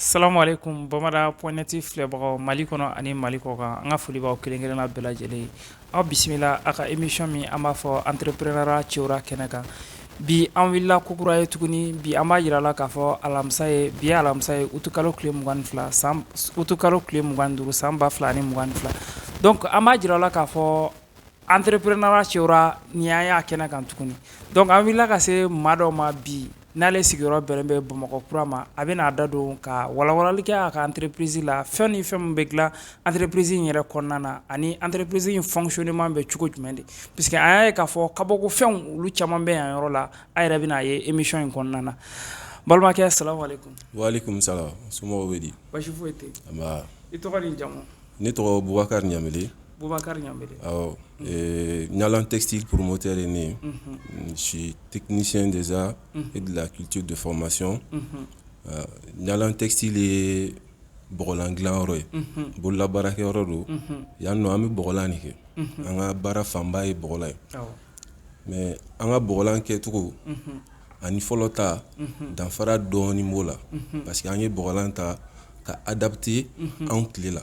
Salamu alaikum Bamada Pointi filɛbagaw Mali kɔnɔ ani Mali kɔkan an ka foli b'aw kelen-kelenna bɛɛ lajɛlen ye. Aw bisimila a ka émission min an b'a fɔ entrepreneuriat cɛwra kɛnɛ kan. Bi an wulila kokura ye tuguni bi an b'a yira la k'a fɔ alamisa ye bi ye alamisa ye août kalo tile 22 san août kalo tile 25 san 2022 donc an b'a jira la k'a fɔ entrepreneuriat cɛwra ni an y'a kɛnɛ kan tuguni donc an wulila ka se maa dɔw ma bi n'ale sigiyɔrɔ bɛnnen bɛ Bamakɔ kura ma a bɛ n'a da don ka walawalali kɛ a ka entreprise la fɛn ni fɛn min bɛ dilan entreprise in yɛrɛ kɔnɔna na ani entreprise in fonctionnement bɛ cogo jumɛn de puisque an y'a ye k'a fɔ kabakofɛnw olu caman bɛ yan yɔrɔ la a yɛrɛ bɛna ye émission in kɔnɔna na balimakɛ salamu alaikum. Waalaikum salam somɔgɔw bɛ di. Basi foyi tɛ. Anba. I tɔgɔ ni jamu. Ne tɔgɔ Boubacar Ɲamele. Boubacar Ɲamele. Awɔ. Ɲalan textile promoteur ye ne ye. Je suis technicien des arts et de la culture de formation. Ɲalan textile ye bɔgɔlan dilanyɔrɔ ye. Bololabaarakɛyɔrɔ don. Yan nɔ an bɛ bɔgɔlan de kɛ. An ka baara fanba ye bɔgɔlan ye. Mais an ka bɔgɔlan kɛcogo ani fɔlɔ ta danfara dɔɔni b'o la parce que an ye bɔgɔlan ta ka adapter anw tile la.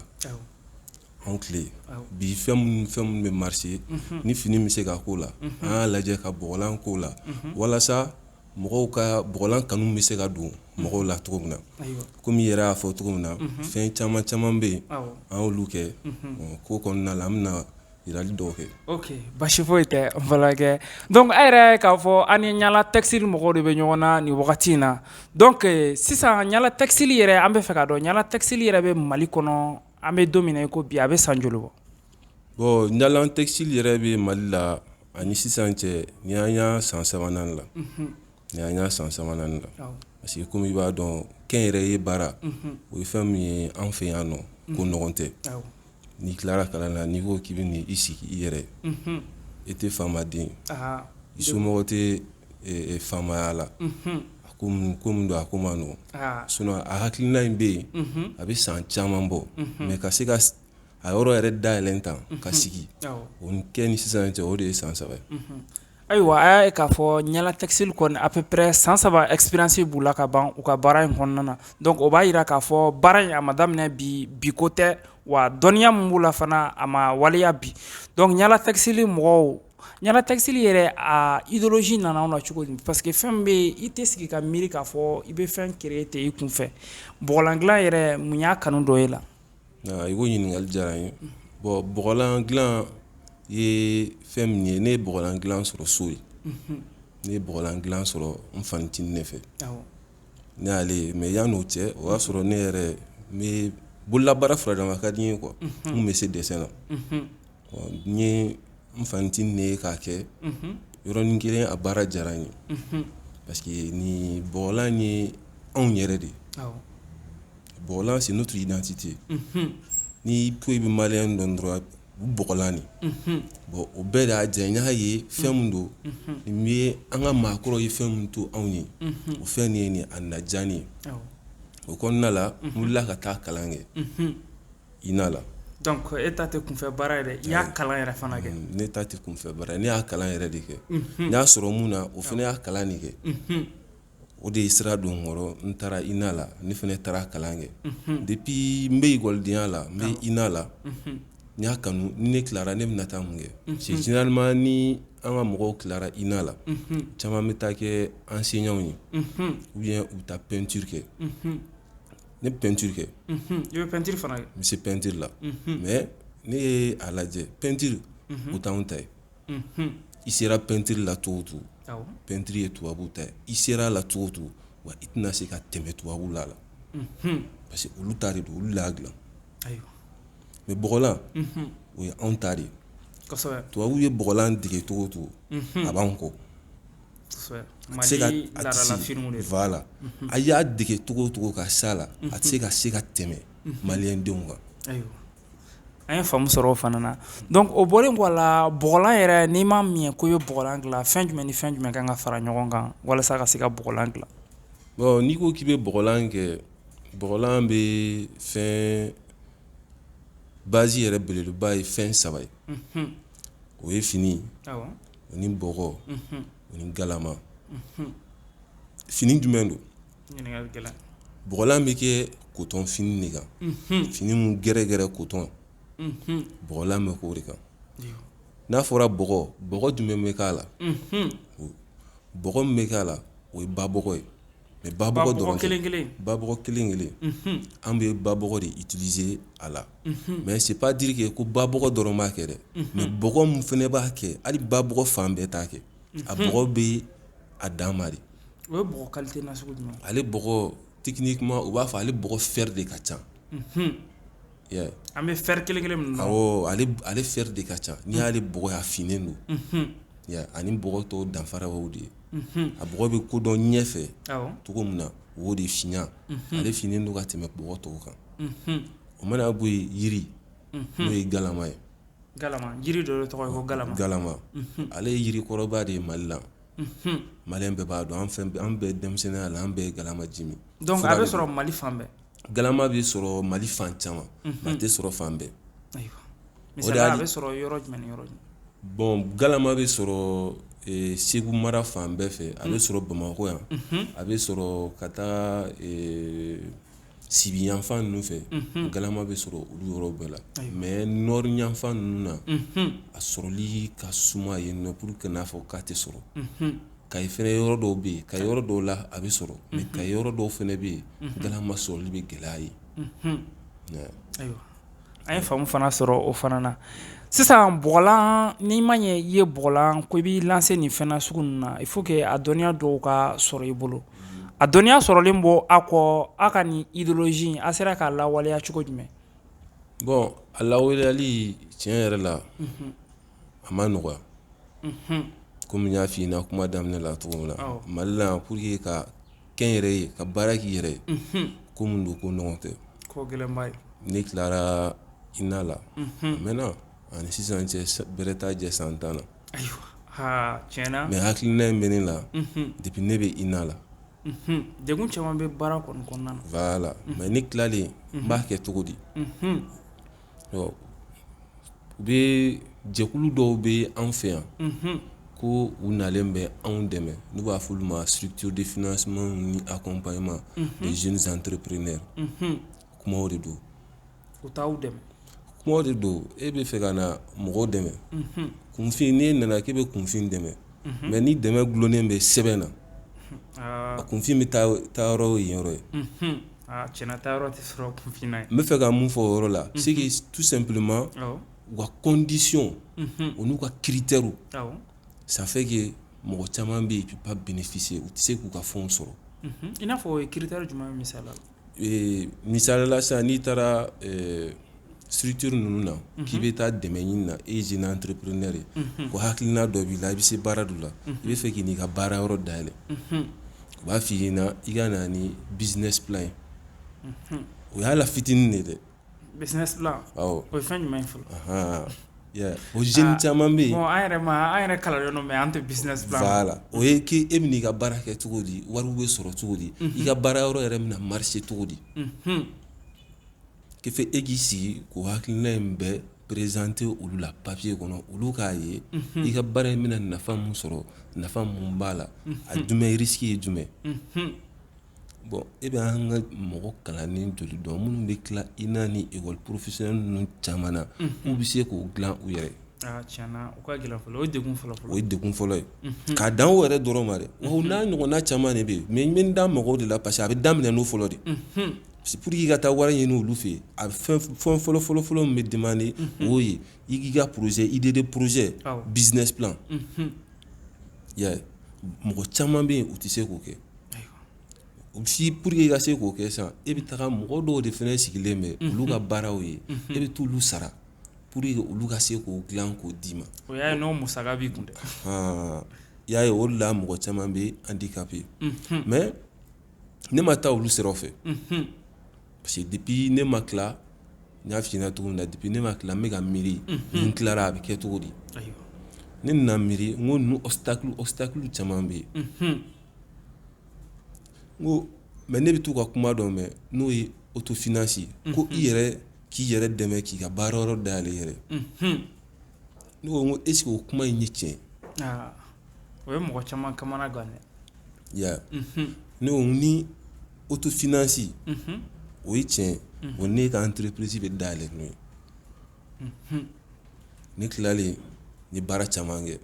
Anw tile bi fɛn minnu bɛ marcher ni fini bɛ se ka k'o la an y'a lajɛ ka bɔgɔlan k'o la walasa mɔgɔw ka bɔgɔlan kanu bɛ se ka don mɔgɔw la cogo min na komi i yɛrɛ y'a fɔ cogo min na fɛn caman bɛ yen an y'olu kɛ ko kɔnɔna la an bɛna yirali dɔw kɛ. Ok basi foyi tɛ n balimakɛ donc a yɛrɛ k'a fɔ an ni ɲala textile mɔgɔw de bɛ ɲɔgɔn na nin wagati in na donc sisan ɲala textile yɛrɛ an bɛ fɛ ka dɔn ɲala textile yɛrɛ bɛ Mali kɔnɔ an bɛ don min na i ko bi a bɛ san joli bɔ. Bon ɲalan textile yɛrɛ bɛ Mali la ani sisan cɛ ni an y'a san 3nan la ni an y'a san 3nan la parce que komi i b'a dɔn kɛnyɛrɛye baara o ye fɛn min ye an fɛ yan nɔ ko nɔgɔn tɛ n'i tilara kalan na n'i ko k'i bɛ n'i sigi i yɛrɛ i tɛ faamaden i somɔgɔw tɛ faamaya la ko min don a ko man nɔgɔn sinon a hakilina in bɛ yen a bɛ san caman bɔ mais ka se ka a yɔrɔ yɛrɛ dayɛlɛn tan ka sigi o ni kɛ ni sisan cɛ o de ye san 3 ye. Ayiwa a y'a ye k'a fɔ ɲala textile kɔni à peu près san 3 expérience b'u la ka ban u ka baara in kɔnɔna na donc o b'a yira k'a fɔ baara in a ma daminɛ bi ko tɛ wa dɔnniya min b'u la fana a ma waleya bi donc ɲala textile mɔgɔw ɲala textile yɛrɛ a idéologie nana anw na cogo di parce que fɛn bɛ yen i tɛ sigi ka miiri k'a fɔ i bɛ fɛn créer ten i kunfɛ bɔgɔlan dilan yɛrɛ mun y'a kanu dɔ ye la. I ko ɲininkali diyara n ye bon bɔgɔlan dilan ye fɛn min ye ne ye bɔgɔlan dilan sɔrɔ so ye ne ye bɔgɔlan dilan sɔrɔ n fanicinin de fɛ ne y'ale ye mais yan'o cɛ o y'a sɔrɔ ne yɛrɛ n bɛ bololabaara fila dama ka di n ye quoi n kun bɛ se dessin na n ye n fanicinin de ye k'a kɛ yɔrɔnin kelen a baara diyara n ye parce que ni bɔgɔlan ye anw yɛrɛ de bɔgɔlan c'est notre identité ni ko i bɛ maliyɛn dɔn dɔrɔn u bɔgɔlan de bon o bɛɛ de y'a diya n y'a ye fɛn min don nin bɛ an ka maakɔrɔw ye fɛn min to anw ye o fɛn nin ye nin a na diya ne ye o kɔnɔna la n wulila ka taa kalan kɛ INA la. Donc e ta tɛ kunfɛ baara yɛrɛ i y'a kalan yɛrɛ fana kɛ. Ne ta tɛ kunfɛ baara ne y'a kalan yɛrɛ de kɛ n y'a sɔrɔ mun na o fana y'a kalan de kɛ o de ye sira don n kɔrɔ n taara INA la ne fana taara kalan kɛ depuis n bɛ école-denya la n bɛ INA la n y'a kanu ni ne tilara ne bɛna taa mun kɛ c'est généralement ni an ka mɔgɔw tilara INA la caman bɛ taa kɛ enseignants ye ou bien u bɛ taa peinture kɛ ne bɛ peinture kɛ i bɛ peinture fana kɛ n bɛ se peinture la mais ne ye a lajɛ peinture o t'anw ta ye i sera peinture la cogo o cogo peinture ye tubabuw ta ye i sera a la cogo o cogo wa i tɛna se ka tɛmɛ tubabuw la parce que olu ta de don olu de y'a dilan mais bɔgɔlan o ye anw ta de ye tubabuw ye bɔgɔlan dege cogo o cogo a b'anw kɔ a tɛ se ka a tɛ se voilà a y'a dege cogo o cogo ka s'a la a tɛ se ka tɛmɛ maliyɛn denw kan. An ye faamu sɔrɔ o fana na donc o bɔlen kɔ a la bɔgɔlan yɛrɛ n'i m'a min ko i bɛ bɔgɔlan dilan fɛn jumɛn ni fɛn jumɛn kan ka fara ɲɔgɔn kan walasa ka se ka bɔgɔlan dilan. Bon n'i ko k'i bɛ bɔgɔlan kɛ bɔgɔlan bɛ fɛn base yɛrɛ belebeleba ye fɛn 3 ye o ye fini o ni bɔgɔ o ni galama fini jumɛn don bɔgɔlan bɛ kɛ coton fini de kan fini mun gɛrɛ coton bɔgɔlan bɛ k'o de kan n'a fɔra bɔgɔ jumɛn bɛ k'a la bɔgɔ min bɛ k'a la o ye babɔgɔ ye mais babɔgɔ dɔrɔn tɛ babɔgɔ kelen an bɛ babɔgɔ de utiliser a la mais c'est pas dire que ko babɔgɔ dɔrɔn b'a kɛ dɛ mais bɔgɔ mun fana b'a kɛ hali babɔgɔ fan bɛɛ t'a kɛ a bɔgɔ bɛ a dan ma de o ye bɔgɔ qualité na sugu jumɛn ale bɔgɔ techniquement u b'a fɔ ale bɔgɔ fer de ka ca yeah an bɛ fer kelen min na awɔ ale fer de ka ca n'i y'ale bɔgɔ a finnen don yeah ani bɔgɔ tɔw danfara y'o de ye a bɔgɔ bɛ kodɔn ɲɛfɛ cogo min na o de fiɲa ale finnen don ka tɛmɛ bɔgɔ tɔw kan o mana bɔ yen yiri n'o ye galama ye yiri dɔ tɔgɔ ye ko galama ale ye yiri kɔrɔba de ye Mali la Maliyɛn bɛɛ b'a dɔn an bɛɛ denmisɛnninya la an bɛɛ ye galama ji min donc a bɛ sɔrɔ Mali fan bɛɛ galama bɛ sɔrɔ Mali fan caman mais a tɛ sɔrɔ fan bɛɛ misaliya a bɛ sɔrɔ yɔrɔ jumɛn ni yɔrɔ jumɛn bon galama bɛ sɔrɔ Segu mara fan bɛɛ fɛ a bɛ sɔrɔ Bamakɔ yan a bɛ sɔrɔ ka taa Sibi yanfan ninnu fɛ galama bɛ sɔrɔ olu yɔrɔ bɛɛ la mais nord yanfan ninnu na a sɔrɔli ka suma yen nɔ pour que n'a fɔ k'a tɛ sɔrɔ Kayi fɛnɛ yɔrɔ dɔw bɛ yen Kayi yɔrɔ dɔw la a bɛ sɔrɔ mais Kayi yɔrɔ dɔw fɛnɛ bɛ yen galama sɔrɔli bɛ gɛlɛya ye ayiwa an ye faamu fana sɔrɔ o fana na sisan bɔgɔlan n'i ma ɲɛ i ye bɔgɔlan ko i b'i lancer nin fɛn sugu ninnu na il faut que a dɔnniya dɔw ka sɔrɔ i bolo a dɔnniya sɔrɔlen bɔ a kɔ a ka nin idéologie a sera k'a lawaleya cogo jumɛn bon a lawaleyali tiɲɛ yɛrɛ la a ma nɔgɔya komi n y'a f'i ɲɛna kuma daminɛ la cogo min na Mali la pour que ka kɛ n yɛrɛ ye ka baara k'i yɛrɛ ye ko mun don ko nɔgɔn tɛ ko gɛlɛnba ye ne tilara INA la maintenant ani sisan cɛ bɛrɛ t'a jɛ san 10 na ayiwa tiɲɛna mais hakilina in bɛ ne la depuis ne bɛ INA la degun caman bɛ baara kɔni kɔnɔna na voilà mais ne tilalen n b'a kɛ cogo di u bɛ jɛkulu dɔw bɛ an fɛ yan ko u nalen bɛ anw dɛmɛ n'u b'a fɔ olu ma structure de financement ni accompagnement des jeunes entrepreneurs kumaw de don u t'aw dɛmɛ kumaw de don e bɛ fɛ ka na mɔgɔw dɛmɛ kunfin n'e nana k'e bɛ kunfin dɛmɛ mais ni dɛmɛ gulonnen bɛ sɛbɛn na a kunfin bɛ taa yɔrɔ ye yen yɔrɔ ye tiɲɛna taa yɔrɔ tɛ sɔrɔ kunfin na ye n bɛ fɛ ka mun fɔ o yɔrɔ la c'est que tout simplement u ka condition o n'u ka critères ça fait que mɔgɔ caman bɛ yen ils peuvent pas bénéficier u tɛ se k'u ka fɛnw sɔrɔ i n'a fɔ o ye critère jumɛn misaliya la misaliya la sisan n'i taara structure ninnu na k'i bɛ taa dɛmɛ ɲini na e ye jeune entrepreneur ye ko hakilina dɔ b'i la i bɛ se baara dɔ la i bɛ fɛ k'i n'i ka baara yɔrɔ dayɛlɛ u b'a f'i ɲɛna i ka na ni business plan ye o y'a la fitinin de dɛ business plan o ye fɛn jumɛn ye fɔlɔ o jeune caman bɛ yen bon an yɛrɛ kalalen don mais an tɛ business plan voilà o ye k'e bɛ n'i ka baara kɛ cogo di wariw bɛ sɔrɔ cogo di i ka baara yɔrɔ yɛrɛ bɛna marcher cogo di k'i fɛ e k'i sigi k'o hakilina in bɛɛ présenter olu la papier kɔnɔ olu k'a ye i ka baara in bɛna nafa mun sɔrɔ nafa mun b'a la a jumɛn risque ye jumɛn bon e bɛ an ka mɔgɔ kalannen joli dɔn minnu bɛ tila INA ni école professionnelle ninnu caman na k'u bɛ se k'o dilan u yɛrɛ tiɲɛna o ka gɛlɛn fɔlɔ o ye degun fɔlɔ o ye degun fɔlɔ ye k'a dan o yɛrɛ dɔrɔn ma dɛ wa o n'a ɲɔgɔnna caman de bɛ yen mais n bɛ n da mɔgɔw de la parce que a bɛ daminɛ n'o fɔlɔ de c'est pour que i ka taa wari ɲini olu fɛ yen a fɛn fɔlɔ min bɛ demander o ye i k'i ka projet idée de projet business plan mɔgɔ caman bɛ yen u tɛ se k'o kɛ si pour que i ka se k'o kɛ sisan e bɛ taga mɔgɔ dɔw de fɛnɛ sigilen bɛ olu ka baaraw ye e bɛ t'olu sara pour que olu ka se k'o dilan k'o d'i ma o y'a ye n'o musaka b'i kun dɛ i y'a ye o de la mɔgɔ caman bɛ handicapé mais ne ma taa olu siraw fɛ parce que depuis ne ma tila n y'a f'i ɲɛna cogo min na depuis ne ma tila n bɛ ka miiri ni n tilara a bɛ kɛ cogo di ne nana miiri n ko ninnu obstacle caman bɛ yen n ko mais ne bɛ t'u ka kuma dɔ mɛn n'o ye autofinance ko i yɛrɛ k'i yɛrɛ dɛmɛ k'i ka baara yɔrɔ dayɛlɛ i yɛrɛ ne ko n ko est ce que o kuma in ye tiɲɛ o ye mɔgɔ caman kamana gan dɛ ne ko ni autofinanci o ye tiɲɛ o ne ka entreprise bɛ dayɛlɛ n'o ye ne tilalen ni baara caman kɛ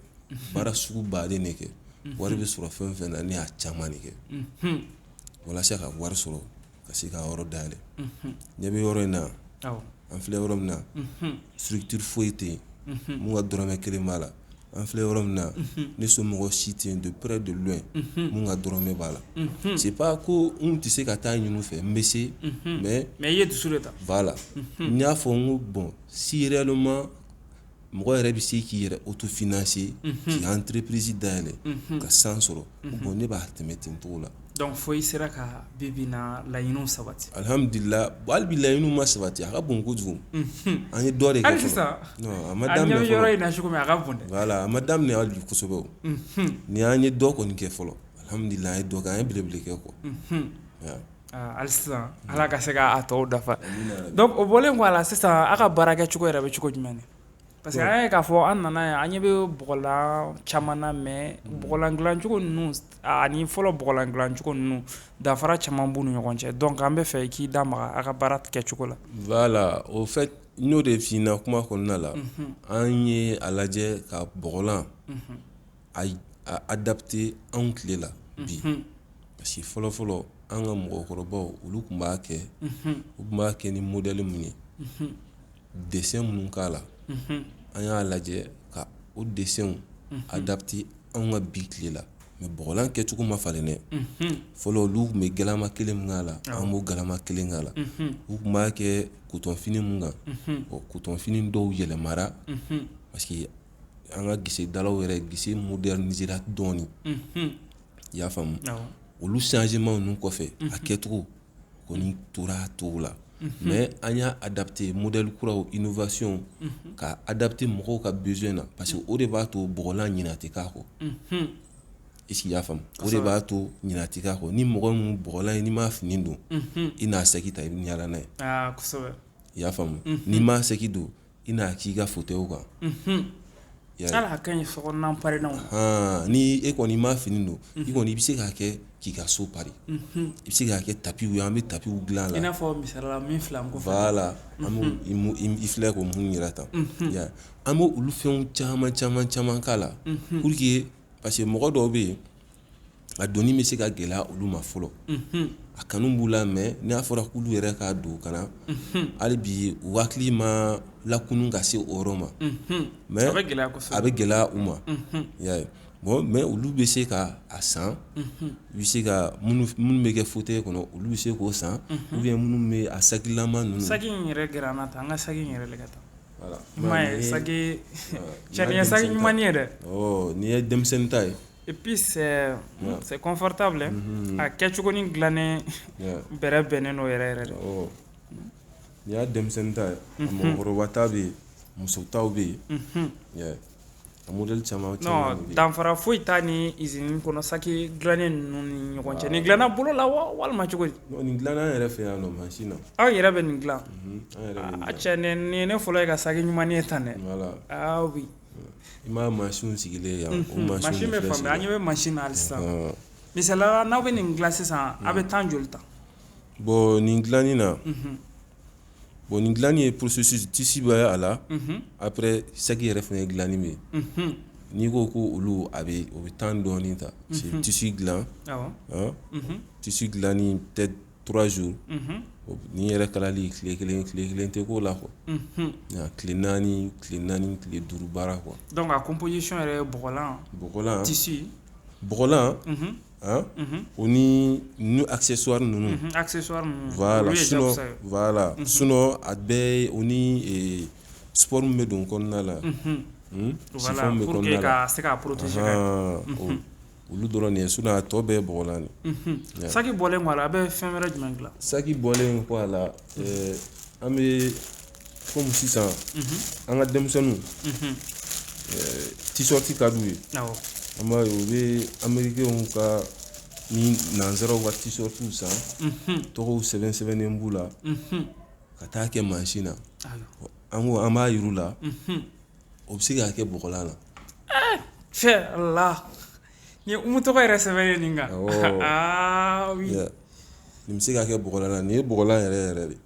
baara sugu baden de kɛ wari bɛ sɔrɔ fɛn fɛn na ne y'a caman de kɛ walasa ka wari sɔrɔ ka se ka yɔrɔ dayɛlɛ ɲɛ bɛ yɔrɔ in na an filɛ yɔrɔ min na structure foyi tɛ yen mun ka dɔrɔmɛ kelen b'a la an filɛ yɔrɔ min na ne somɔgɔ si tɛ yen de près de loin mun ka dɔrɔmɛ b'a la c'est pas ko n tɛ se ka taa ɲini u fɛ n bɛ se mais i ye dusu de ta voilà n y'a fɔ n ko bon si réellement mɔgɔ yɛrɛ bɛ se k'i yɛrɛ autofinancer k'i entreprise dayɛlɛ ka san sɔrɔ bon ne b'a tɛmɛ ten cogo la donc foyi sera ka bibi na laɲiniw sabati alhamdulillah hali bi laɲiniw ma sabati a ka bon kojugu an ye dɔ de kɛ hali sisan non a ma daminɛ fɔlɔ yɔrɔ in na cogo min a ka bon dɛ voilà a ma daminɛ hali bi kosɛbɛ o ni an ye dɔ kɔni kɛ fɔlɔ alhamdulillah an ye dɔ kɛ an ye belebele kɛ quoi hali sisan ala ka se k'a tɔw dafa donc o bɔlen kɔ a la sisan a ka baara kɛcogo yɛrɛ bɛ cogo jumɛn parce que an ye k'a fɔ an nana yan an ɲɛ bɛ bɔgɔlan caman na mais bɔgɔlan dilancogo ninnu ani fɔlɔ bɔgɔlan dilancogo ninnu danfara caman b'u ni ɲɔgɔn cɛ donc an bɛ fɛ i k'i da maga a ka baara kɛcogo la voilà au fait n y'o de f'i ɲɛna kuma kɔnɔna la an ye a lajɛ ka bɔgɔlan a adapté anw tile la bi parce que fɔlɔ-fɔlɔ an ka mɔgɔkɔrɔbaw olu tun b'a kɛ u tun b'a kɛ ni modèle mun ye dessin minnu k'a la an y'a lajɛ ka o dessinw adapté anw ka bi tile la mais bɔgɔlan kɛcogo ma falen dɛ fɔlɔ olu tun bɛ galama kelen min k'a la an b'o galama kelen k'a la u tun b'a kɛ coton-fini mun kan coton-fini dɔw yɛlɛmara parce que an ka gisedalaw yɛrɛ gise modernisera dɔɔni i y'a faamu olu changement ninnu kɔfɛ a kɛcogo kɔni tora a cogo la mais an y'a adapté modèle kuraw innovation ka adapté mɔgɔw ka besoin na parce que o de b'a to bɔgɔlan ɲinɛ tɛ k'a kɔ est-ce que i y'a faamu o de b'a to ɲinɛ tɛ k'a kɔ ni mɔgɔ min bɔgɔlan ye n'i m'a fini don i n'a sɛki ta i bɛ yaala n'a ye i y'a faamu n'i m'a sɛki don i n'a k'i ka fauteuil kan ala a ka ɲi sokɔnɔna parennaw ni e kɔni m'a fini don i kɔni i bɛ se k'a kɛ k'i ka so pari i bɛ se k'a kɛ tapiw ye an bɛ tapiw dilan a la i n'a fɔ misalila min filɛ an kɔfɛ voilà an b'o i filɛ k'o mun yira tan an b'o olu fɛnw caman k'a la pour que parce que mɔgɔ dɔw bɛ yen a donni bɛ se ka gɛlɛya olu ma fɔlɔ a kanu b'u la mais n'a fɔra k'olu yɛrɛ k'a don ka na hali bi u hakili ma lakunu ka se o yɔrɔ ma mais a bɛ gɛlɛya u ma bon mais olu bɛ se ka a san u bɛ se ka minnu bɛ kɛ fauteuil kɔnɔ olu bɛ se k'o san ou bien minnu bɛ a sakilama ninnu saki in yɛrɛ gɛrɛ an na tan an ka saki in yɛrɛ lajɛ tan voilà ma saki cɛnni ye saki ɲuman ye dɛ n'i ye denmisɛnnin ta ye et puis c'est confortable a kɛcogo ni dilannen bɛrɛ bɛnnen n'o yɛrɛ de n'i y'a denmisɛnnin ta ye a mɔgɔkɔrɔba ta bɛ yen muso taw bɛ yen a modèle caman non danfara foyi t'a ni usine kɔnɔ saki dilannen ninnu ni ɲɔgɔn cɛ nin dilanna bolo la walima cogo di nin dilanna an yɛrɛ fɛ yan nɔ mansin na aw yɛrɛ bɛ nin dilan a cɛ nin ye ne fɔlɔ ye ka saki ɲuman ye tan dɛ oui i ma mansinw sigilen yan o mansin bɛ faamuya an ɲɛ bɛ mansin na hali sisan misalila n'aw bɛ nin dilan sisan a bɛ temps joli ta bon nin dilanni na bon nin dilanni ye processus tissu bɛ a la après saki yɛrɛ fana dilanni bɛ yen n'i ko ko olu o bɛ temps dɔɔni ta c'est tissu dilan tissu dilanni peut-être 3 jours ni yɛrɛ kalali tile kelen tɛ k'o la quoi tile 4 tile 5 baara quoi donc a composition yɛrɛ ye bɔgɔlan tissu bɔgɔlan o ni accessoire ninnu voilà sinon a bɛɛ o ni sport min bɛ don kɔnɔna la voilà pour que ka se ka protéger olu dɔrɔn de ye sinon a tɔ bɛɛ ye bɔgɔlan de saki bɔlen kɔ a la a bɛ fɛn wɛrɛ jumɛn dilan saki bɔlen kɔ a la an bɛ comme sisan an ka denmisɛnninw t-shirt ka d'u ye an b'a ye u bɛ américains ka ni nanzaraw ka t-shirts san tɔgɔw sɛbɛnnen b'u la ka taa kɛ mansin na an b'a yir'u la o bɛ se k'a kɛ bɔgɔlan na fɛ la ni umu tɔgɔ yɛrɛ sɛbɛnnen nin kan oui nin bɛ se ka kɛ bɔgɔlan na nin ye bɔgɔlan yɛrɛ yɛrɛ de.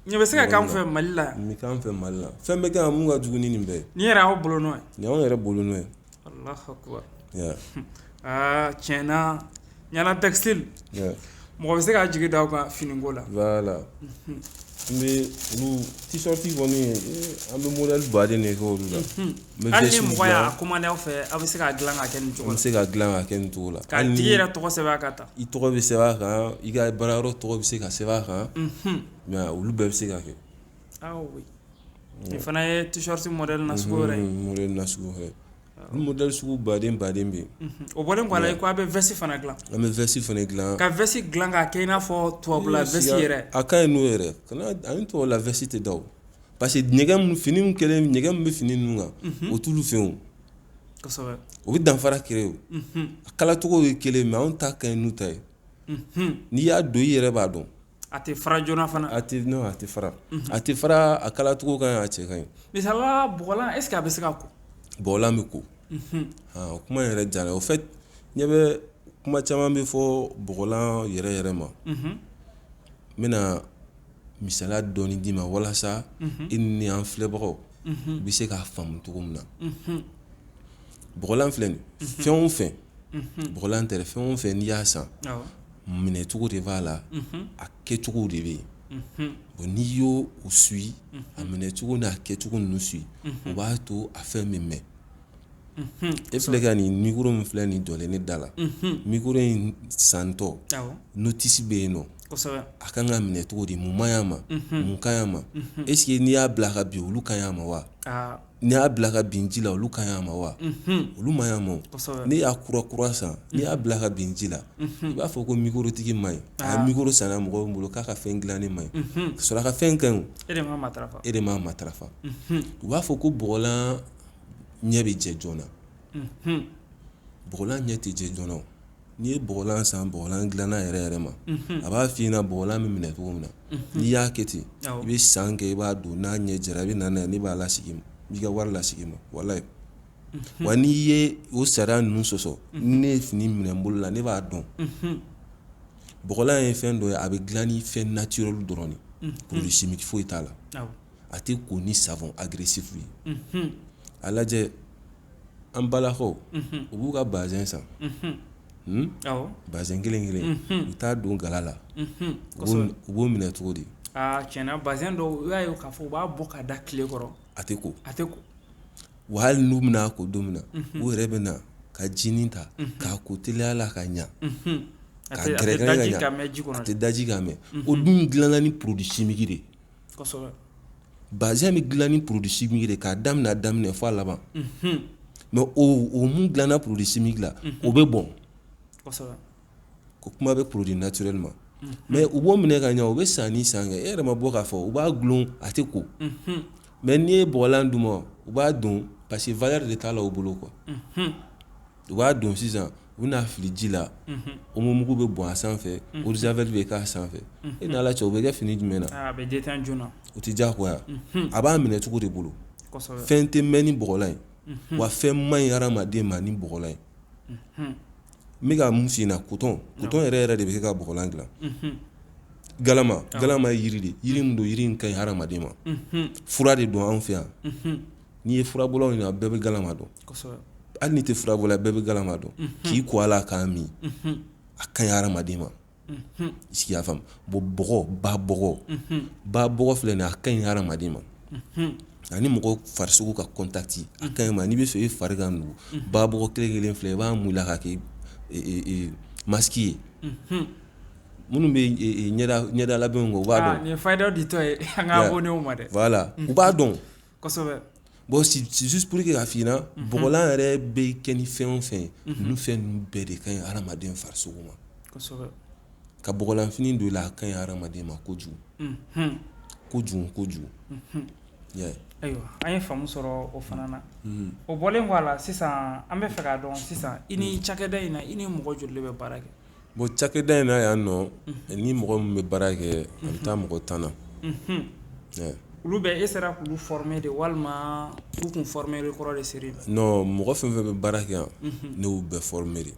nin bɛ se ka k'an fɛ Mali la. nin bɛ k'an fɛ Mali la fɛn bɛ kɛ mun ka jugu ni nin bɛɛ. nin yɛrɛ y'aw bolo nɔ ye. nin y'anw yɛrɛ bolo nɔ ye. Allahu akbar. Yeah. tiɲɛna ɲana textile. Yeah. mɔgɔ bɛ se ka jigi da aw kan finiko la. Voilà. n bɛ olu t-shirt kɔni an bɛ modèle baden de kɛ olu la. hali ni mɔgɔ y'a commandé aw fɛ aw bɛ se k'a dilan ka kɛ nin cogo la. an bɛ se ka dilan ka kɛ nin cogo la. k'a tigi yɛrɛ tɔgɔ sɛbɛn a kan tan. i tɔgɔ bɛ sɛbɛn a kan i ka baarayɔrɔ tɔgɔ bɛ se ka sɛbɛn a kan. mais olu bɛɛ bɛ se ka kɛ. oui. nin fana ye t-shirt modèle nasugu yɛrɛ ye. modèle nasugu yɛrɛ. olu modèle sugu baden bɛ yen. o bɔlen kɔ a la i ko a bɛ veste fana dilan. an bɛ veste fana dilan. ka veste dilan k'a kɛ i n'a fɔ tubabula veste yɛrɛ. a ka ɲi n'o yɛrɛ kana ani tubabula veste tɛ da o. parce que ɲɛgɛn min fini min kɛlen ɲɛgɛn min bɛ fini ninnu kan o t'olu fɛn o. kosɛbɛ. o bɛ danfara kɛrɛ o. a kalacogo ye kelen mais anw ta ka ɲi n'u ta ye. n'i y'a don i yɛrɛ b'a dɔn. a tɛ fara joona fana. a tɛ fara. a tɛ fara a kalacogo ka ɲi a cɛ ka ɲi. misalila bɔgɔlan est ce que a bɛ se ka ko. bɔgɔlan bɛ ko. o kuma yɛrɛ diyara au fait ɲɛ bɛ kuma caman bɛ fɔ bɔgɔlan yɛrɛ yɛrɛ ma. n bɛna misaliya dɔɔni d'i ma walasa i ni an filɛbagaw bɛ se k'a faamu cogo min na. bɔgɔlan filɛ nin fɛn o fɛn bɔgɔlan tɛ fɛn o fɛn n'i y'a san minɛcogo de b'a la a kɛcogo de bɛ yen. bon n'i y'o suit a minɛcogo n'a kɛcogo ninnu suit o b'a to a fɛn bɛ mɛn. e filɛ ka nin micro min filɛ nin jɔlen ne da la micro in santɔ notice bɛ yen nɔ a kan ka minɛ cogo di mun man ɲi a ma mun ka ɲi a ma est ce que n'i y'a bila ka bin olu ka ɲi a ma wa n'i y'a bila ka bin ji la olu ka ɲi a ma wa olu man ɲi a ma n'i y'a kura san n'i y'a bila ka bin ji la i b'a fɔ ko micro tigi man ɲi a ye micro sanna mɔgɔw bolo k'a ka fɛn dilannen man ɲi ka sɔrɔ a ka fɛn ka ɲi o e de m'a matarafa u b'a fɔ ko bɔgɔlan ɲɛ bɛ jɛ joona bɔgɔlan ɲɛ tɛ jɛ joona n'i ye bɔgɔlan san bɔgɔlan dilanna yɛrɛ yɛrɛ ma a b'a f'i ɲɛna bɔgɔlan bɛ minɛ cogo min na n'i y'a kɛ ten i bɛ san kɛ i b'a don n'a ɲɛ jɛra i bɛ na n'a ye ne b'a lasigi i b'i ka wari lasigi ma walayi wa n'i ye o sariya ninnu sɔsɔ ni ne ye fini minɛ n bolo la ne b'a dɔn bɔgɔlan ye fɛn dɔ ye a bɛ dilan ni fɛn naturel dɔrɔn de produit chimique foyi t'a la a tɛ ko ni savon agressif ye a lajɛ an balakaw u b'u ka bazɛn san bazɛn kelen kelen u t'a don gala la u b'o minɛ cogo di. tiɲɛna bazɛn dɔw i b'a ye k'a fɔ u b'a bɔ ka da tile kɔrɔ a tɛ ko wa hali n'u bɛna ko don min na u yɛrɛ bɛ na ka jinin ta k'a ko teliya la ka ɲa ka gɛrɛgɛrɛ ka ɲa a tɛ daji ka mɛn o dun dilanna ni produit chimique de bazɛn bɛ dilan ni produit chimique de k'a daminɛ fo a laban mais o mun dilanna produit chimique la o bɛ bɔn ko kuma bɛ produit naturel ma mais u b'o minɛ ka ɲa u bɛ san ni san kɛ e yɛrɛ ma bɔ k'a fɔ u b'a gulon a tɛ ko mais n'i ye bɔgɔlan d'u ma u b'a don parce que valeur de t'a la u bolo quoi u b'a don sisan u bɛna fili ji la omo mugu bɛ bɔn a sanfɛ eau de javel bɛ k'a sanfɛ e n'ala cɛ o bɛ kɛ fini jumɛn na a bɛ déteint joona o tɛ diyagoya a b'a minɛ cogo de bolo fɛn tɛ mɛn ni bɔgɔlan ye wa fɛn man ɲi hadamaden ma ni bɔgɔlan ye n bɛ ka mun f'i ɲɛna coton yɛrɛ de bɛ kɛ ka bɔgɔlan dilan galama ye yiri de yiri min don yiri in ka ɲi hadamaden ma fura de don anw fɛ yan n'i ye furabɔlaw ɲininka bɛɛ bɛ galama dɔn hali n'i tɛ furabɔla bɛɛ bɛ galama dɔn k'i ko a la k'a min a ka ɲi hadamaden ma i sigi y'a faamu bon ba bɔgɔ filɛ nin ye a ka ɲi hadamaden ma ani mɔgɔ farisogo ka contact a ka ɲi ma n'i bɛ fɛ i fari ka nugu ba bɔgɔ kelen filɛ i b'a mun la ka kɛ masque ye minnu bɛ ɲɛda labɛnw kɛ u b'a dɔn. nin ye fayida ditɔ ye an ka abonnés ma dɛ. voilà u b'a dɔn. kosɛbɛ. bon c'est juste pour que k'a f'i ɲɛna bɔgɔlan yɛrɛ bɛ kɛ ni fɛn o fɛn ye ninnu fɛn ninnu bɛɛ de ka ɲi hadamaden farisogo ma. kosɛbɛ. ka bɔgɔlan fini don i la a ka ɲi hadamaden ma kojugu. kojugu. ayiwa an ye faamu sɔrɔ o fana na o bɔlen kɔ a la sisan an bɛ fɛ k'a dɔn sisan i ni cakɛda in na i ni mɔgɔ joli bɛ baara kɛ. bon cakɛda in na yan nɔ ni mɔgɔ min bɛ baara kɛ a bɛ taa mɔgɔ 10 na. olu bɛ e sera k'olu former de walima u kun former kɔrɔ de seri. non mɔgɔ fɛn fɛn bɛ baara kɛ yan ne y'u bɛɛ former de.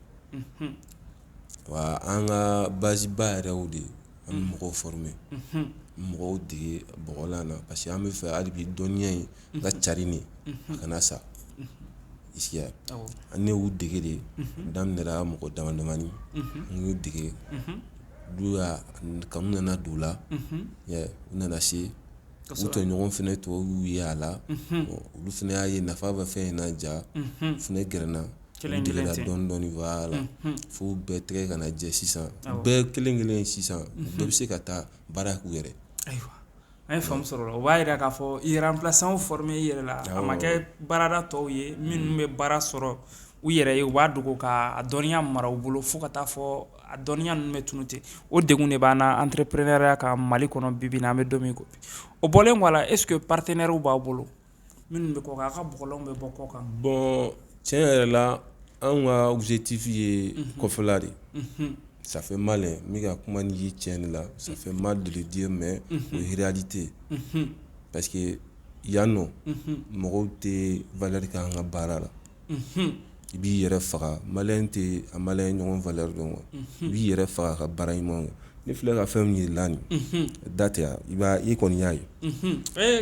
wa an ka base ba yɛrɛ y'o de ye an bɛ mɔgɔw former mɔgɔw dege bɔgɔlan na parce que an bɛ fɛ hali bi dɔnniya in ka cari ni a kana sa ici an ne y'u dege de daminɛra mɔgɔ dama damani an y'u dege du y'a kanu nana don u la u nana se u tɔɲɔgɔn fɛnɛ tɔw y'u ye a la olu fɛnɛ y'a ye nafa bɛ fɛn in na ja fɛnɛ gɛrɛnna u degera dɔɔni dɔɔni voilà fo bɛɛ tɛgɛ kana jɛ sisan bɛɛ kelen kelen sisan bɛɛ bɛ se ka taa baara k'u yɛrɛ ayiwa an ye faamu sɔrɔ o la o b'a yira k'a fɔ i remplaçant former i yɛrɛ la a ma kɛ baarada tɔw ye minnu bɛ baara sɔrɔ u yɛrɛ ye u b'a dogo ka dɔnniya mara u bolo fo ka taa fɔ a dɔnniya ninnu bɛ tunu ten o degun de b'an na entrepreneuriat kan Mali kɔnɔ bi bi in na an bɛ don min ko bi o bɔlen kɔ a la est ce que partenaires b'aw bolo minnu bɛ kɔ kan a ka bɔgɔlanw bɛ bɔ kɔ kan. bon tiɲɛ yɛrɛ la anw ka objectif ye kɔfɛla de ça fait mal hein mi ka kuma ni ye tiɲɛ la ça fait mal de le dire mais o ye réalité parce que yan nɔ mɔgɔw tɛ valeur kɛ an ka baara la i b'i yɛrɛ faga maliyɛn tɛ a maliyɛn ɲɔgɔn valeur dɔn quoi i b'i yɛrɛ faga ka baara ɲuman kɛ ne filɛ ka fɛn min yir'i la nin da tɛ i kɔni y'a ye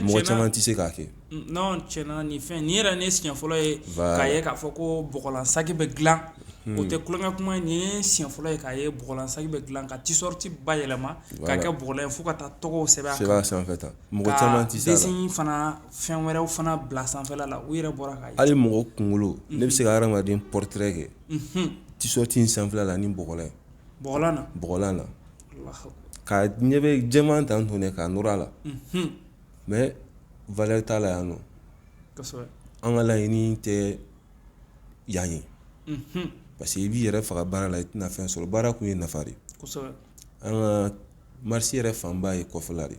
mɔgɔ caman tɛ se k'a kɛ non tiɲɛna nin fɛn nin yɛrɛ ne siɲɛ fɔlɔ ye k'a ye k'a fɔ ko bɔgɔlan saki bɛ dilan o tɛ kulonkɛ kuma ye nin ye siɲɛ fɔlɔ ye k'a ye bɔgɔlan saki bɛ dilan ka t-shirt bayɛlɛma k'a kɛ bɔgɔlan ye fo ka taa tɔgɔw sɛbɛn a sanfɛ tan mɔgɔ caman tɛ se a la ka dessin fana fɛn wɛrɛw fana bila sanfɛla la u yɛrɛ bɔra k'a ye hali mɔgɔ kunkolo ne bɛ se ka hadamaden portrait kɛ t-shirt in sanfɛla la ni bɔgɔlan ye bɔgɔlan na ka ɲɛ bɛ jɛman tan tun k'a nɔrɔ a la mais valeur t'a la yan nɔ an ka laɲini tɛ yan ye parce que i b'i yɛrɛ faga baara la i tɛna fɛn sɔrɔ baara kun ye nafa de an ka marché yɛrɛ fanba ye kɔfɛla de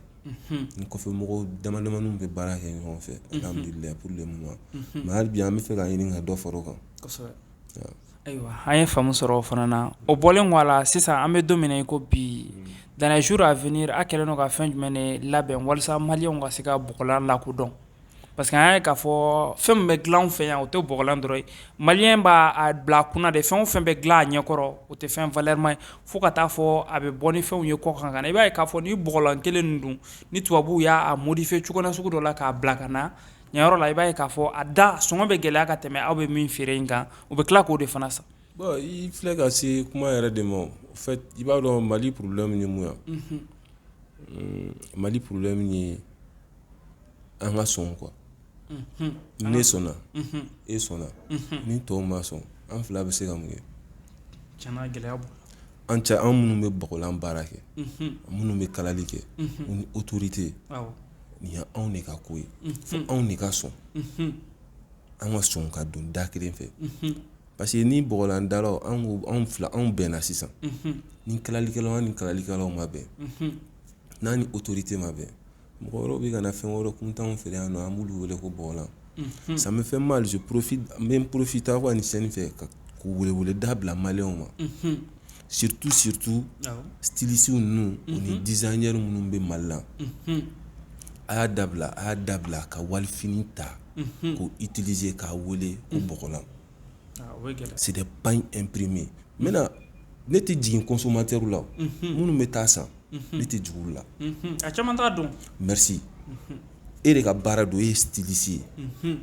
ni kɔfɛ mɔgɔw dama damaniw bɛ baara kɛ ɲɔgɔn fɛ alhamdulilayi pour le moment mais hali bi an bɛ fɛ ka ɲini ka dɔ fara o kan ayiwa an ye faamu sɔrɔ o fana na o bɔlen kɔ a la sisan an bɛ don min na i ko bi dans les jours à venir a kɛlen don ka fɛn jumɛn de labɛn walasa maliyɛnw ka se ka bɔgɔlan lakodɔn parce que an y'a ye k'a fɔ fɛn min bɛ dilan anw fɛ yan o tɛ bɔgɔlan dɔrɔn ye maliyɛn b'a bila a kunna de fɛn o fɛn bɛ dilan a ɲɛkɔrɔ o tɛ fɛn valeur ma ye fo ka taa fɔ a bɛ bɔ ni fɛnw ye kɔ kan ka na i b'a ye k'a fɔ ni bɔgɔlan kelen ninnu dun ni tubabuw y'a modifier cogo na sugu dɔ la k'a bila ka na nin yɔrɔ la i b'a ye k'a fɔ a da sɔngɔ bɛ gɛlɛya ka tɛmɛ aw bɛ min feere in kan u bɛ tila k'o de fana san. bon i filɛ ka se kuma yɛrɛ de ma en fait i b'a dɔn Mali problème ye mun ye Mali problème ye an ka sɔn quoi ne sɔnna e sɔnna ni tɔw ma sɔn an fila bɛ se ka mun kɛ tiɲɛna gɛlɛya b'o la an cɛ an minnu bɛ bɔgɔlan baara kɛ minnu bɛ kalali kɛ ni autorité nin ye anw de ka ko ye fo anw de ka sɔn an ka sɔn ka don da kelen fɛ parce que ni bɔgɔlan dalaw anw bɛnna sisan ni kalalikɛlaw ni kalalikɛlaw ma bɛn n'a ni autorité ma bɛn mɔgɔ wɛrɛw bɛ ka na fɛn wɛrɛ kuntanw feere yan nɔ an b'olu wele ko bɔgɔlan ça me fait mal je profite n bɛ profiter aw ka nin chaîne fɛ k'u wele da bila maliyɛnw ma surtout stylistes ninnu u ni designers minnu bɛ Mali la a y'a dabila ka walifini ta k'o utiliser k'a wele ko bɔgɔlan c'est des pagnes imprimées maintenant ne tɛ jigin consommateur la minnu bɛ taa san ne tɛ jigin olu la a caman t'a dɔn merci e de ka baara don e ye styliste ye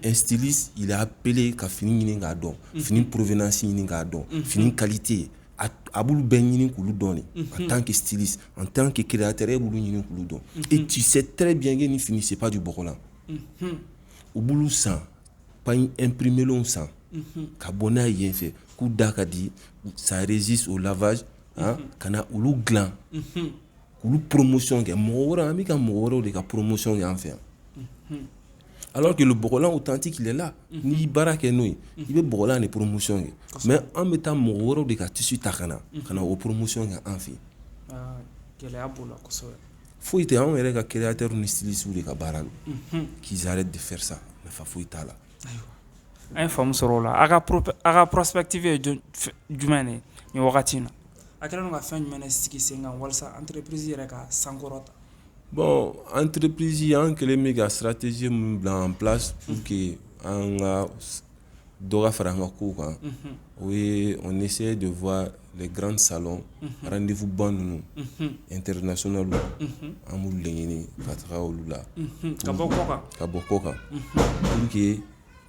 un styliste il est appelé ka fini ɲini k'a dɔn fini provenance ɲini k'a dɔn fini qualité a b'olu bɛɛ ɲini k'olu dɔn de en tant que styliste en tant que créateur e b'olu ɲini k'olu dɔn et tu sais très bien que ni fini c'est pas du bɔgɔlan u b'olu san pagnes imprimées lenw san ka bɔ n'a ye yen fɛ k'u da ka di ça résiste au lavage ka na olu dilan k'olu promotion kɛ mɔgɔ wɛrɛ an bɛ ka mɔgɔ wɛrɛw de ka promotion kɛ an fɛ yan alors que le bɔgɔlan authentique il est là n'i baara kɛ n'o ye i bɛ bɔgɔlan de promotion kɛ mais an bɛ taa mɔgɔ wɛrɛw de ka tissu ta ka na o promotion kɛ an fɛ yen gɛlɛya b'o la kosɛbɛ foyi tɛ anw yɛrɛ ka créateurs ni stylistes de ka baara don qu'ils arrêtent de faire ça nafa foyi t'a la. an ye faamu sɔrɔ o la a ka prospective ye jumɛn de nin wagati in na a kɛlen don ka fɛn jumɛn de sigi sen kan walasa entreprise yɛrɛ ka sankɔrɔta. bon entreprise an kɛlen bɛ ka stratégie min bila en place pour que an ka dɔ ka fara an ka kow kan o ye on essaie de voir les grands salons rendez-vous ban ninnu international an b'olu le ɲini ka taga olu la ka bɔ kɔ kan pour que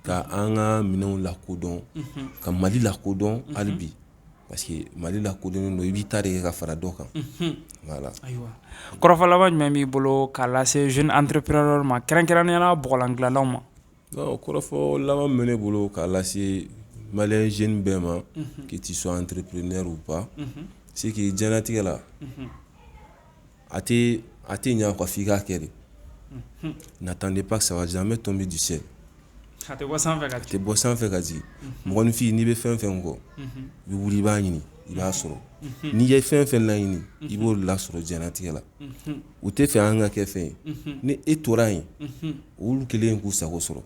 ka an ka minɛnw lakodɔn ka Mali lakodɔn hali bi parce que Mali lakodɔnnen don i b'i ta de kɛ ka fara dɔ kan voilà. Ayiwa kɔrɔfɔ laban jumɛn b'i bolo k'a lase jeune entrepreneur ma kɛrɛnkɛrɛnnenya bɔgɔlan dilanlaw ma? Kɔrɔfɔ laban bɛ ne bolo k'a lase malien jeune bɛɛ ma que tu sois entrepreneur ou pas c'est que diɲɛlatigɛ la a tɛ ɲɛ quoi f'i k'a kɛ de. N'attendez pas que ça va jamais tomber du ciel. A tɛ bɔ sanfɛ ka jigin. A tɛ bɔ sanfɛ ka jigin. Mɔgɔninfin n'i bɛ fɛn fɛn kɔ i bɛ wuli i b'a ɲini i b'a sɔrɔ. N'i ye fɛn fɛn laɲini i b'o lasɔrɔ diɲɛlatigɛ la. U tɛ fɛ an ka kɛ fɛn ye ni e tora yen olu kelen k'u sago sɔrɔ.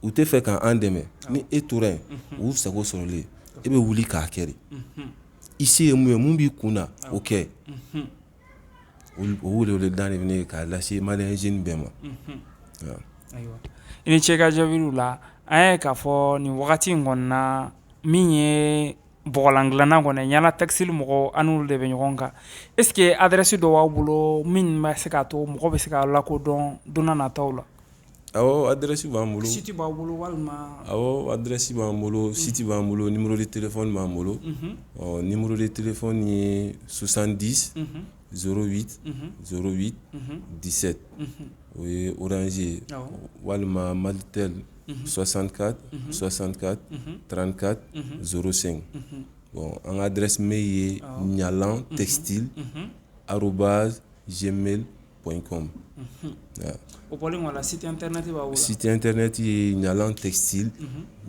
U tɛ fɛ k'an dɛmɛ ni e tora yen u sago sɔrɔlen e bɛ wuli k'a kɛ de. I se ye mun ye mun b'i kun na o kɛ. O wele-weleda de bɛ ne k'a lase malien jeune bɛɛ ma. Ayiwa i ni ce ka jaabiw la an ye k'a fɔ nin wagati in kɔni na min ye bɔgɔlan dilanna kɔni Ɲala textile mɔgɔw an n'olu de bɛ ɲɔgɔn kan est ce que adresse dɔ b'aw bolo min bɛ se k'a to mɔgɔ bɛ se k'a lakodɔn don n'a nataw la? Awɔ adresse b'an bolo. Site b'aw bolo walima? Awɔ adresse b'an bolo, site b'an bolo, numéro de téléphone b'an bolo. Numéro de téléphone ye 70 08 08 17. O ye Orange ye walima Malitel 64 64 34 05. Bon an ka adresse mail ye @gmail.com. O bɔlen wala site internet b'aw bolo? Site internet ye Ɲalan textile.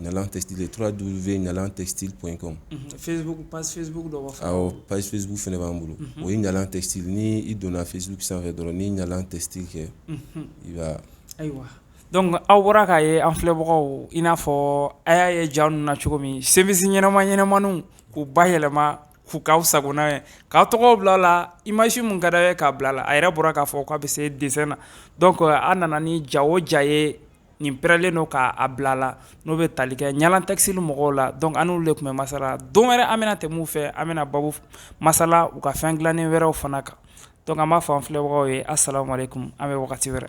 Ɲalan textile www.ɲalantextile.com. Facebook page Facebook dɔ b'a fɔ? Awɔ page Facebook fɛnɛ b'an bolo. O ye Ɲalan textile ni i donna Facebook sanfɛ dɔrɔn ni Ɲalan textile kɛ i b'a. Ayiwa donc aw bɔra k'a ye an filɛbagaw i n'a fɔ a y'a ye ja ninnu na cogo min service ɲɛnɛmaniw k'u bayɛlɛma k'u k'aw sagona ye k'aw tɔgɔw bila la image mun ka d'a ye k'a bila la a yɛrɛ bɔra k'a fɔ k'a bɛ se dessin na donc a nana ni ja o ja ye nin pɛrɛnlen don k'a bila la n'o bɛ tali kɛ Ɲalan textile mɔgɔw la donc an n'olu de tun bɛ masala don wɛrɛ an bɛna tɛmɛ u fɛ an bɛna babu masala u ka fɛn dilannen wɛrɛw fana kan donc an b'a fɔ an filɛbagaw ye assalamu alaikum an bɛ wagati wɛrɛ.